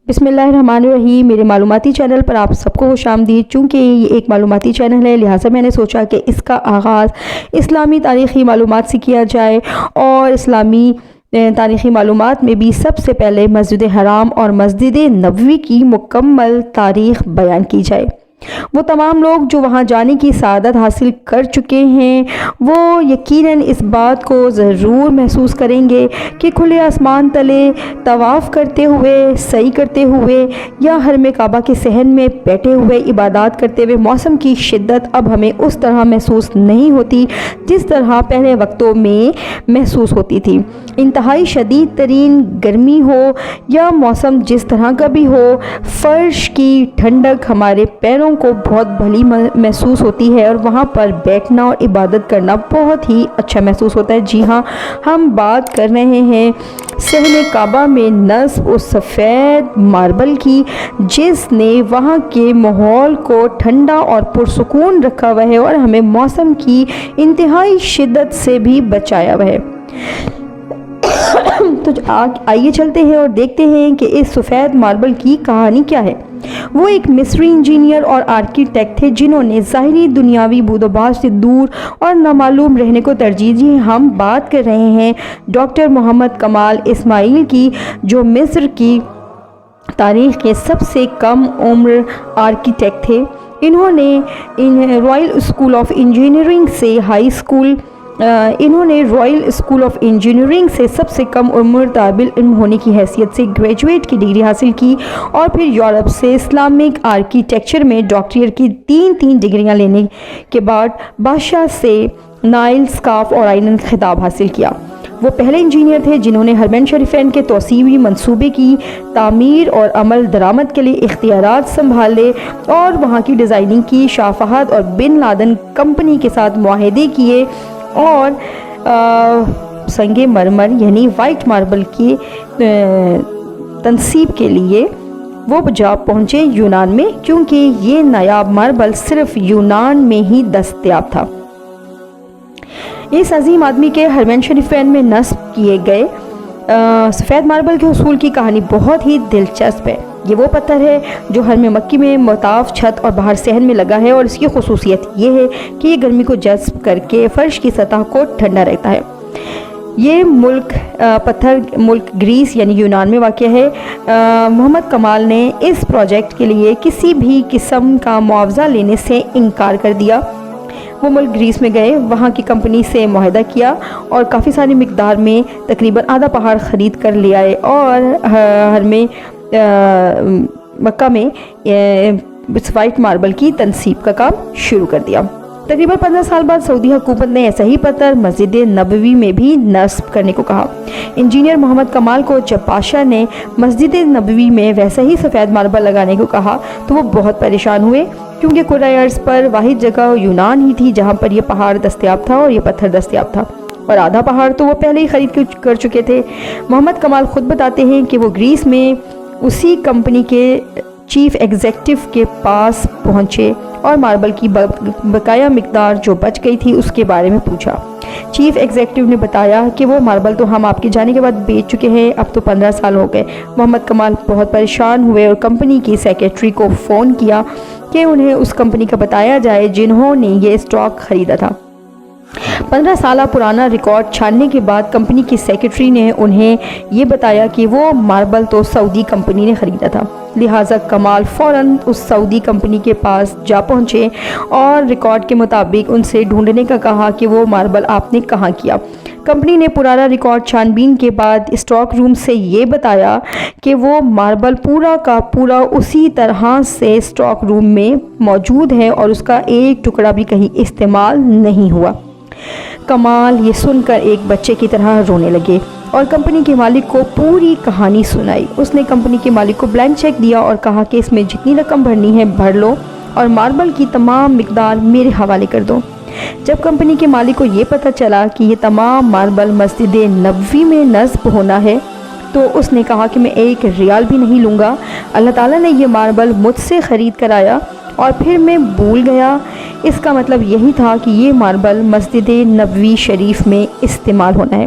بسم اللہ الرحمن الرحیم۔ میرے معلوماتی چینل پر آپ سب کو خوش آمدید۔ چونکہ یہ ایک معلوماتی چینل ہے لہٰذا میں نے سوچا کہ اس کا آغاز اسلامی تاریخی معلومات سے کیا جائے اور اسلامی تاریخی معلومات میں بھی سب سے پہلے مسجد حرام اور مسجد نبوی کی مکمل تاریخ بیان کی جائے۔ وہ تمام لوگ جو وہاں جانے کی سعادت حاصل کر چکے ہیں وہ یقیناً اس بات کو ضرور محسوس کریں گے کہ کھلے آسمان تلے طواف کرتے ہوئے، سعی کرتے ہوئے یا حرم کعبہ کے صحن میں بیٹھے ہوئے عبادات کرتے ہوئے موسم کی شدت اب ہمیں اس طرح محسوس نہیں ہوتی جس طرح پہلے وقتوں میں محسوس ہوتی تھی۔ انتہائی شدید ترین گرمی ہو یا موسم جس طرح کا بھی ہو، فرش کی ٹھنڈک ہمارے پیروں کو بہت بھلی محسوس ہوتی ہے اور وہاں پر بیٹھنا اور عبادت کرنا بہت ہی اچھا محسوس ہوتا ہے۔ جی ہاں، ہم بات کر رہے ہیں صحن کعبہ میں نصب اس سفید ماربل کی جس نے وہاں کے ماحول کو ٹھنڈا اور پرسکون رکھا ہوا ہے اور ہمیں موسم کی انتہائی شدت سے بھی بچایا ہوا ہے۔ تو آئیے چلتے ہیں اور دیکھتے ہیں کہ اس سفید ماربل کی کہانی کیا ہے۔ وہ ایک مصری انجینئر اور آرکیٹیکٹ تھے جنہوں نے ظاہری دنیاوی بود و باش سے دور اور نامعلوم رہنے کو ترجیح دی۔ ہم بات کر رہے ہیں ڈاکٹر محمد کمال اسماعیل کی، جو مصر کی تاریخ کے سب سے کم عمر آرکیٹیکٹ تھے۔ انہوں نے رائل اسکول آف انجینئرنگ سے سب سے کم عمر طالب علم ہونے کی حیثیت سے گریجویٹ کی ڈگری حاصل کی اور پھر یورپ سے اسلامک آرکیٹیکچر میں ڈاکٹریٹ کی تین ڈگریاں لینے کے بعد بادشاہ سے نائل سکاف اور آئین خطاب حاصل کیا۔ وہ پہلے انجینئر تھے جنہوں نے حرمین شریفین کے توسیعی منصوبے کی تعمیر اور عمل درآمد کے لیے اختیارات سنبھالے اور وہاں کی ڈیزائننگ کی، شاہ فہد اور بن لادن کمپنی کے ساتھ معاہدے کیے اور سنگ مرمر یعنی وائٹ ماربل کی تنصیب کے لیے وہ جا پہنچے یونان میں، کیونکہ یہ نایاب ماربل صرف یونان میں ہی دستیاب تھا۔ اس عظیم آدمی کے حرمین شریفین میں نصب کیے گئے سفید ماربل کے حصول کی کہانی بہت ہی دلچسپ ہے۔ یہ وہ پتھر ہے جو حرم مکی میں مطاف چھت اور باہر صحن میں لگا ہے اور اس کی خصوصیت یہ ہے کہ یہ گرمی کو جذب کر کے فرش کی سطح کو ٹھنڈا رکھتا ہے۔ یہ پتھر ملک گریس یعنی یونان میں واقع ہے۔ محمد کمال نے اس پروجیکٹ کے لیے کسی بھی قسم کا معاوضہ لینے سے انکار کر دیا۔ وہ ملک گریس میں گئے، وہاں کی کمپنی سے معاہدہ کیا اور کافی ساری مقدار میں تقریباً آدھا پہاڑ خرید کر لے آئے اور حرم مکہ میں وائٹ ماربل کی تنصیب کا کام شروع کر دیا۔ تقریباً 15 سال بعد سعودی حکومت نے ایسا ہی پتھر مسجد نبوی میں بھی نصب کرنے کو کہا۔ انجینئر محمد کمال کو جب بادشاہ نے مسجد نبوی میں ویسا ہی سفید ماربل لگانے کو کہا تو وہ بہت پریشان ہوئے، کیونکہ کرۂ ارض پر واحد جگہ یونان ہی تھی جہاں پر یہ پہاڑ دستیاب تھا اور یہ پتھر دستیاب تھا، اور آدھا پہاڑ تو وہ پہلے ہی خرید کر چکے تھے۔ محمد کمال خود بتاتے ہیں کہ وہ گریس میں اسی کمپنی کے چیف ایگزیکٹو کے پاس پہنچے اور ماربل کی بقایا مقدار جو بچ گئی تھی اس کے بارے میں پوچھا۔ چیف ایگزیکٹو نے بتایا کہ وہ ماربل تو ہم آپ کے جانے کے بعد بیچ چکے ہیں، اب تو 15 سال ہو گئے۔ محمد کمال بہت پریشان ہوئے اور کمپنی کی سیکریٹری کو فون کیا کہ انہیں اس کمپنی کا بتایا جائے جنہوں نے یہ اسٹاک خریدا تھا۔ 15 سالہ پرانا ریکارڈ چھاننے کے بعد کمپنی کی سیکریٹری نے انہیں یہ بتایا کہ وہ ماربل تو سعودی کمپنی نے خریدا تھا، لہٰذا کمال فوراً اس سعودی کمپنی کے پاس جا پہنچے اور ریکارڈ کے مطابق ان سے ڈھونڈنے کا کہا کہ وہ ماربل آپ نے کہاں کیا۔ کمپنی نے پرانا ریکارڈ چھان بین کے بعد اسٹاک روم سے یہ بتایا کہ وہ ماربل پورا کا پورا اسی طرح سے اسٹاک روم میں موجود ہے اور اس کا ایک ٹکڑا بھی کہیں استعمال نہیں ہوا۔ کمال یہ سن کر ایک بچے کی طرح رونے لگے اور کمپنی کے مالک کو پوری کہانی سنائی۔ اس نے کمپنی کے مالک کو بلینک چیک دیا اور کہا کہ اس میں جتنی رقم بھرنی ہے بھر لو اور ماربل کی تمام مقدار میرے حوالے کر دو۔ جب کمپنی کے مالک کو یہ پتہ چلا کہ یہ تمام ماربل مسجد نبوی میں نصب ہونا ہے تو اس نے کہا کہ میں 1 ریال بھی نہیں لوں گا۔ اللہ تعالیٰ نے یہ ماربل مجھ سے خرید کر آیا اور پھر میں بھول گیا۔ اس کا مطلب یہی تھا کہ یہ ماربل مسجد نبوی شریف میں استعمال ہونا ہے۔